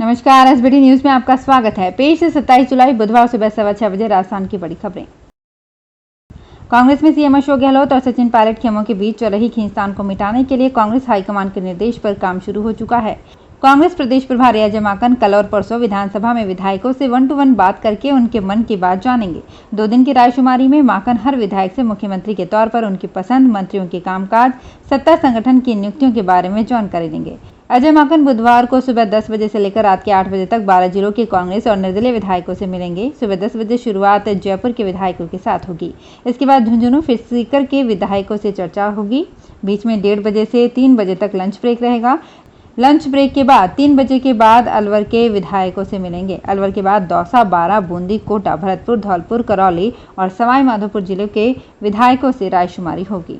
नमस्कार, SBT news में आपका स्वागत है। पेश है 27 जुलाई बुधवार सुबह 6:15 बजे राजस्थान की बड़ी खबरें। कांग्रेस में सीएम अशोक गहलोत और सचिन पायलट खेमों के बीच चल रही खींचतान को मिटाने के लिए कांग्रेस हाईकमान के निर्देश पर काम शुरू हो चुका है। कांग्रेस प्रदेश प्रभारी अजय माकन कल और परसों विधानसभा में विधायकों से 1 to 1 बात करके उनके मन की बात जानेंगे। 2 दिन की रायशुमारी में माकन हर विधायक से मुख्यमंत्री के तौर पर उनकी पसंद, मंत्रियों के कामकाज, सत्ता संगठन की नियुक्तियों के बारे में जानकारी देंगे। अजय माकन बुधवार को सुबह 10 बजे से लेकर रात के 8 बजे तक 12 जिलों के कांग्रेस और निर्दलीय विधायकों से मिलेंगे। सुबह 10 बजे शुरुआत जयपुर के विधायकों के साथ होगी। इसके बाद झुंझुनू फिर सीकर के विधायकों से चर्चा होगी। बीच में 1:30 बजे से 3 बजे तक लंच ब्रेक रहेगा। लंच ब्रेक के बाद 3 बजे के बाद अलवर के विधायकों से मिलेंगे। अलवर के बाद दौसा, बारां, बूंदी, कोटा, भरतपुर, धौलपुर, करौली और सवाई माधोपुर जिले के विधायकों से रायशुमारी होगी।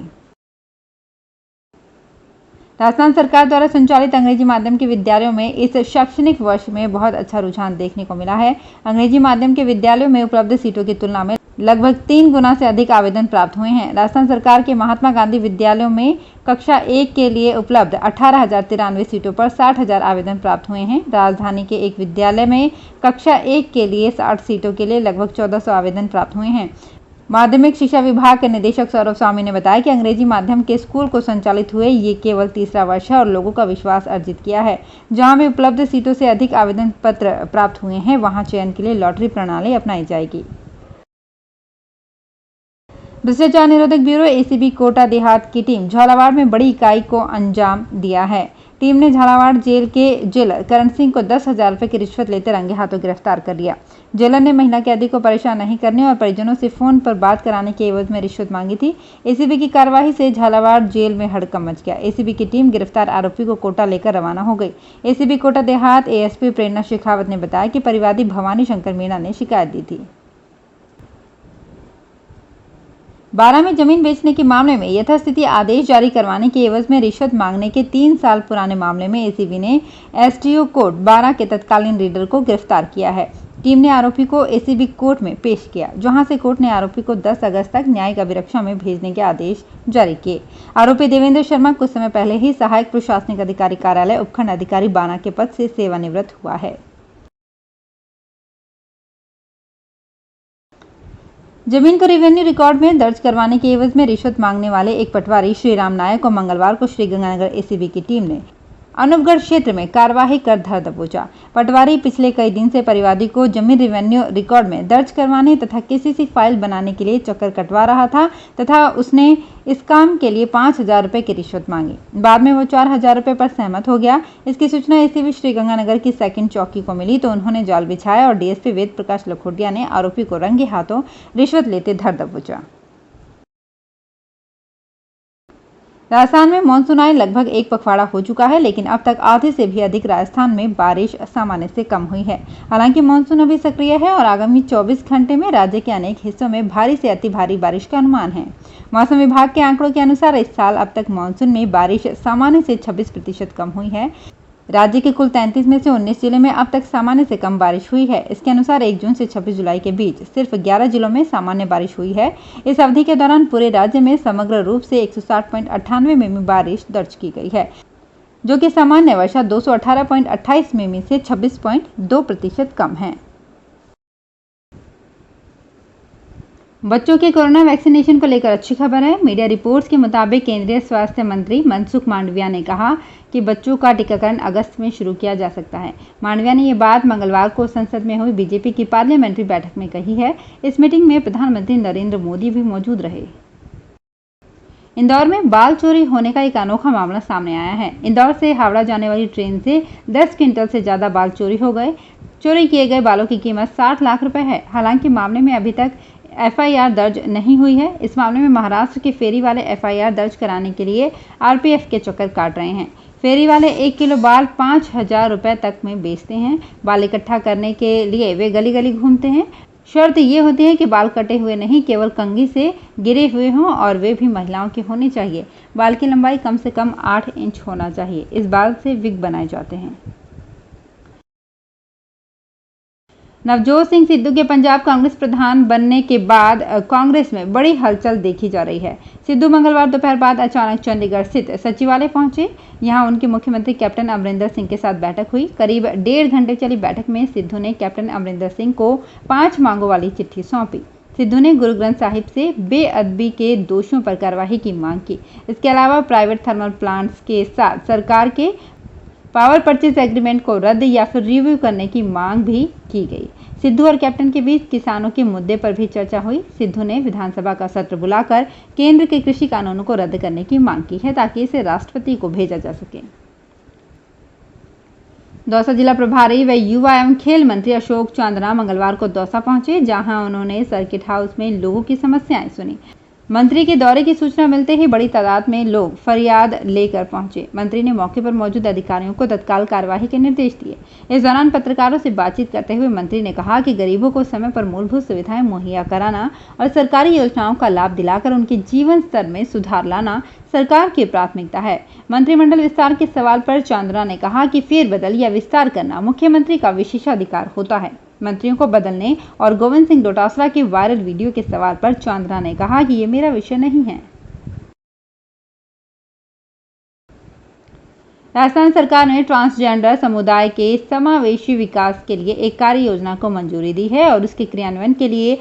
राजस्थान सरकार द्वारा संचालित अंग्रेजी माध्यम के विद्यालयों में इस शैक्षणिक वर्ष में बहुत अच्छा रुझान देखने को मिला है। अंग्रेजी माध्यम के विद्यालयों में उपलब्ध सीटों की तुलना में लगभग 3 गुना से अधिक आवेदन प्राप्त हुए हैं। राजस्थान सरकार के महात्मा गांधी विद्यालयों में कक्षा 1 के लिए उपलब्ध 18,093 सीटों पर 60,000 आवेदन प्राप्त हुए हैं। राजधानी के एक विद्यालय में कक्षा 1 के लिए 60 सीटों के लिए लगभग 1400 आवेदन प्राप्त हुए हैं। माध्यमिक शिक्षा विभाग के निदेशक सौरभ स्वामी ने बताया कि अंग्रेजी माध्यम के स्कूल को संचालित हुए ये केवल तीसरा वर्ष है और लोगों का विश्वास अर्जित किया है। जहां भी उपलब्ध सीटों से अधिक आवेदन पत्र प्राप्त हुए हैं वहां चयन के लिए लॉटरी प्रणाली अपनाई जाएगी। भ्रष्टाचार निरोधक ब्यूरो एसीबी कोटा देहात की टीम झालावाड़ में बड़ी इकाई को अंजाम दिया है। टीम ने झालावाड़ जेल के जेलर करण सिंह को 10,000 रुपए की रिश्वत लेते रंगे हाथों गिरफ्तार कर लिया। जेलर ने महिला कैदी को परेशान नहीं करने और परिजनों से फोन पर बात कराने के एवज में रिश्वत मांगी थी। एसीबी की कार्रवाई से झालावाड़ जेल में हड़कंप मच गया। एसीबी की टीम गिरफ्तार आरोपी को कोटा लेकर रवाना हो गई। एसीबी कोटा देहात एएसपी प्रेरणा शेखावत ने बताया कि परिवादी भवानी शंकर मीणा ने शिकायत दी थी। बारां में जमीन बेचने के मामले में यथास्थिति आदेश जारी करवाने के एवज में रिश्वत मांगने के 3 साल पुराने मामले में एसीबी ने एसडीओ कोर्ट बारां के तत्कालीन रीडर को गिरफ्तार किया है। टीम ने आरोपी को एसीबी कोर्ट में पेश किया, जहां से कोर्ट ने आरोपी को 10 अगस्त तक न्यायिक अभिरक्षा में भेजने के आदेश जारी किए। आरोपी देवेंद्र शर्मा कुछ समय पहले ही सहायक प्रशासनिक अधिकारी कार्यालय उपखंड अधिकारी बारां के पद से सेवानिवृत्त हुआ है। जमीन को रेवेन्यू रिकॉर्ड में दर्ज करवाने के एवज में रिश्वत मांगने वाले एक पटवारी श्रीराम नायक को मंगलवार को श्रीगंगानगर एसीबी की टीम ने अनूपगढ़ क्षेत्र में कार्यवाही कर धर दबोचा। पटवारी पिछले कई दिन से परिवादी को जमीन रेवेन्यू रिकॉर्ड में दर्ज करवाने तथा केसीसी फाइल बनाने के लिए चक्कर कटवा रहा था तथा उसने इस काम के लिए 5,000 रुपए की रिश्वत मांगी। बाद में वो 4,000 रुपए पर सहमत हो गया। इसकी सूचना एसीबी श्रीगंगानगर की 2nd चौकी को मिली तो उन्होंने जाल बिछाया और डीएसपी वेद प्रकाश लखोटिया ने आरोपी को रंगे हाथों रिश्वत लेते धर दबोचा। राजस्थान में मानसून आए लगभग 1 पखवाड़ा हो चुका है, लेकिन अब तक आधे से भी अधिक राजस्थान में बारिश सामान्य से कम हुई है। हालांकि मानसून अभी सक्रिय है और आगामी 24 घंटे में राज्य के अनेक हिस्सों में भारी से अति भारी बारिश का अनुमान है। मौसम विभाग के आंकड़ों के अनुसार इस साल अब तक मानसून में बारिश सामान्य से 26% कम हुई है। राज्य के कुल 33 में से 19 जिले में अब तक सामान्य से कम बारिश हुई है। इसके अनुसार 1 जून से 26 जुलाई के बीच सिर्फ 11 जिलों में सामान्य बारिश हुई है। इस अवधि के दौरान पूरे राज्य में समग्र रूप से 160.98 मिमी बारिश दर्ज की गई है, जो कि सामान्य वर्षा 218.28 मिमी से 26.2% कम है। बच्चों के कोरोना वैक्सीनेशन को लेकर अच्छी खबर है। मीडिया रिपोर्ट्स के मुताबिक केंद्रीय स्वास्थ्य मंत्री मनसुख मांडविया ने कहा कि बच्चों का टीकाकरण अगस्त में शुरू किया जा सकता है। मांडविया ने ये बात मंगलवार को संसद में हुई बीजेपी की पार्लियामेंट्री बैठक में कही है। इस मीटिंग में प्रधानमंत्री नरेंद्र मोदी भी मौजूद रहे। इंदौर में बाल चोरी होने का एक अनोखा मामला सामने आया है। इंदौर से हावड़ा जाने वाली ट्रेन से 10 क्विंटल से ज्यादा बाल चोरी हो गए। चोरी किए गए बालों की कीमत 60 लाख रुपए है। हालांकि मामले में अभी तक एफआईआर दर्ज नहीं हुई है। इस मामले में महाराष्ट्र के फेरी वाले एफआईआर दर्ज कराने के लिए आरपीएफ के चक्कर काट रहे हैं। फेरी वाले 1 किलो बाल 5,000 रुपए तक में बेचते हैं। बाल इकट्ठा करने के लिए वे गली गली घूमते हैं। शर्त ये होती है कि बाल कटे हुए नहीं, केवल कंघी से गिरे हुए हों और वे भी महिलाओं के होने चाहिए। बाल की लंबाई कम से कम 8 इंच होना चाहिए। इस बाल से विग बनाए जाते हैं। नवजोत सिंह सिद्धू के पंजाब कांग्रेस प्रधान बनने के बाद कांग्रेस में बड़ी हलचल देखी जा रही है। सिद्धू मंगलवार दोपहर बाद अचानक चंडीगढ़ स्थित सचिवालय पहुंचे। यहां उनकी मुख्यमंत्री कैप्टन अमरिंदर सिंह के साथ बैठक हुई। करीब 1.5 घंटे चली बैठक में सिद्धू ने कैप्टन अमरिंदर सिंह को 5 मांगों वाली चिट्ठी सौंपी। सिद्धू ने गुरु ग्रंथ साहिब से बेअदबी के दोषियों पर कार्रवाई की मांग की। इसके अलावा प्राइवेट थर्मल प्लांट्स के साथ सरकार के पावर परचेज एग्रीमेंट को रद्द या फिर रिव्यू करने की मांग भी की गई। सिद्धू और कैप्टन के बीच किसानों के मुद्दे पर भी चर्चा हुई। सिद्धू ने विधानसभा का सत्र बुलाकर केंद्र के कृषि कानूनों को रद्द करने की मांग की है ताकि इसे राष्ट्रपति को भेजा जा सके। दौसा जिला प्रभारी व युवा एवं खेल मंत्री अशोक चांदना मंगलवार को दौसा पहुंचे, जहां उन्होंने सर्किट हाउस में लोगों की समस्याएं सुनी। मंत्री के दौरे की सूचना मिलते ही बड़ी तादाद में लोग फरियाद लेकर पहुंचे। मंत्री ने मौके पर मौजूद अधिकारियों को तत्काल कार्यवाही के निर्देश दिए। इस दौरान पत्रकारों से बातचीत करते हुए मंत्री ने कहा कि गरीबों को समय पर मूलभूत सुविधाएं मुहैया कराना और सरकारी योजनाओं का लाभ दिलाकर उनके जीवन स्तर में सुधार लाना सरकार की प्राथमिकता है। मंत्रिमंडल विस्तार के सवाल पर चांदना ने कहा कि फेरबदल या विस्तार करना मुख्यमंत्री का विशेषाधिकार होता है। मंत्रियों को बदलने और गोविंद सिंह डोटासरा के वायरल वीडियो के सवाल पर चांदना ने कहा कि ये मेरा विषय नहीं है। राजस्थान सरकार ने ट्रांसजेंडर समुदाय के समावेशी विकास के लिए एक कार्य योजना को मंजूरी दी है और उसके क्रियान्वयन के लिए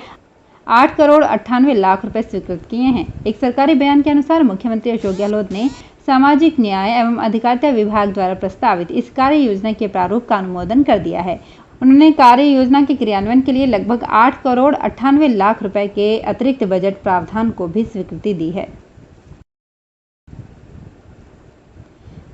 8 करोड़ 98 लाख रुपए स्वीकृत किए हैं। एक सरकारी बयान के अनुसार मुख्यमंत्री अशोक गहलोत ने सामाजिक न्याय एवं अधिकारिता विभाग द्वारा प्रस्तावित इस कार्य योजना के प्रारूप का अनुमोदन कर दिया है। उन्होंने कार्य योजना के क्रियान्वयन के लिए लगभग 8 करोड़ 98 लाख रुपए के अतिरिक्त बजट प्रावधान को भी स्वीकृति दी है।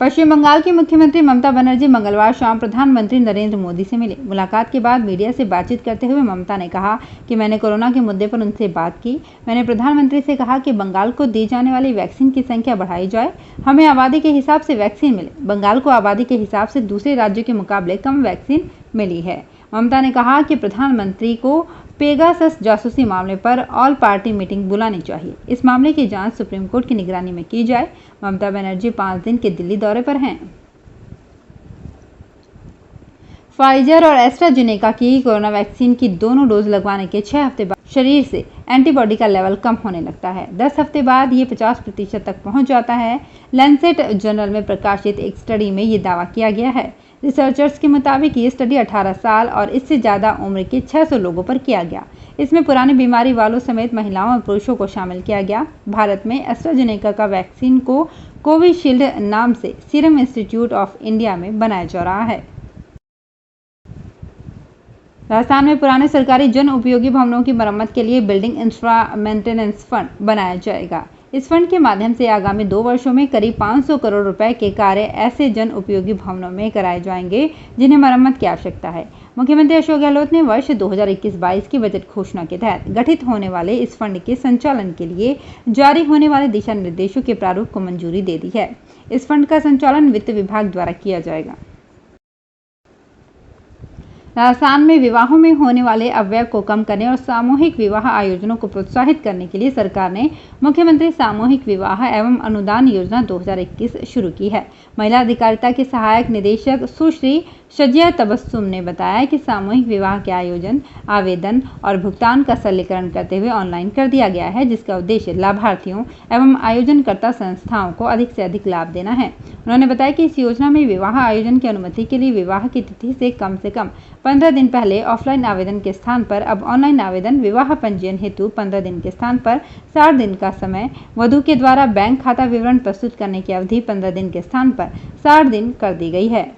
पश्चिम बंगाल की मुख्यमंत्री ममता बनर्जी मंगलवार शाम प्रधानमंत्री नरेंद्र मोदी से मिले। मुलाकात के बाद मीडिया से बातचीत करते हुए ममता ने कहा कि मैंने कोरोना के मुद्दे पर उनसे बात की। मैंने प्रधानमंत्री से कहा कि बंगाल को दी जाने वाली वैक्सीन की संख्या बढ़ाई जाए, हमें आबादी के हिसाब से वैक्सीन मिले। बंगाल को आबादी के हिसाब से दूसरे राज्यों के मुकाबले कम वैक्सीन मिली है। ममता ने कहा कि प्रधानमंत्री को पेगासस जासूसी मामले पर ऑल पार्टी मीटिंग बुलानी चाहिए। इस मामले की जांच सुप्रीम कोर्ट की निगरानी में की जाए। ममता बनर्जी 5 दिन के दिल्ली दौरे पर हैं। फाइजर और एस्ट्राजेनेका की कोरोना वैक्सीन की दोनों डोज लगवाने के 6 हफ्ते बाद शरीर से एंटीबॉडी का लेवल कम होने लगता है। 10 हफ्ते बाद ये 50% तक पहुंच जाता है। लैंसेट जर्नल में प्रकाशित एक स्टडी में ये दावा किया गया है। रिसर्चर्स के मुताबिक ये स्टडी 18 साल और इससे ज़्यादा उम्र के 600 लोगों पर किया गया। इसमें पुरानी बीमारी वालों समेत महिलाओं और पुरुषों को शामिल किया गया। भारत में एस्ट्राजेनेका का वैक्सीन को कोविशील्ड नाम से सीरम इंस्टीट्यूट ऑफ इंडिया में बनाया जा रहा है। राजस्थान में पुराने सरकारी जन उपयोगी भवनों की मरम्मत के लिए बिल्डिंग इंफ्रा मेंटेनेंस फंड बनाया जाएगा। इस फंड के माध्यम से आगामी 2 वर्षों में करीब 500 करोड़ रुपए के कार्य ऐसे जन उपयोगी भवनों में कराए जाएंगे जिन्हें मरम्मत की आवश्यकता है। मुख्यमंत्री अशोक गहलोत ने वर्ष 2021-22 की बजट घोषणा के तहत गठित होने वाले इस फंड के संचालन के लिए जारी होने वाले दिशा निर्देशों के प्रारूप को मंजूरी दे दी है। इस फंड का संचालन वित्त विभाग द्वारा किया जाएगा। राजस्थान में विवाहों में होने वाले अव्यय को कम करने और सामूहिक विवाह आयोजनों को प्रोत्साहित करने के लिए सरकार ने मुख्यमंत्री सामूहिक विवाह एवं अनुदान योजना 2021 शुरू की है। महिला अधिकारिता के सहायक निदेशक सुश्री शजिया तबस्सुम ने बताया कि सामूहिक विवाह के आयोजन, आवेदन और भुगतान का सरलीकरण करते हुए ऑनलाइन कर दिया गया है, जिसका उद्देश्य लाभार्थियों एवं आयोजनकर्ता संस्थाओं को अधिक से अधिक लाभ देना है। उन्होंने बताया कि इस योजना में विवाह आयोजन की अनुमति के लिए विवाह की तिथि से कम 15 दिन पहले ऑफलाइन आवेदन के स्थान पर अब ऑनलाइन आवेदन, विवाह पंजीयन हेतु 15 दिन के स्थान पर 60 दिन का समय, वधू के द्वारा बैंक खाता विवरण प्रस्तुत करने की अवधि 15 दिन के स्थान पर 60 दिन कर दी गई है।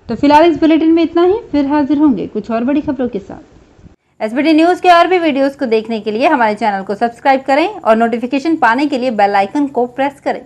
तो फिलहाल इस बुलेटिन में इतना ही, फिर हाजिर होंगे कुछ और बड़ी खबरों के साथ। एसबीटी न्यूज के और भी वीडियोस को देखने के लिए हमारे चैनल को सब्सक्राइब करें और नोटिफिकेशन पाने के लिए बेल आइकन को प्रेस करें।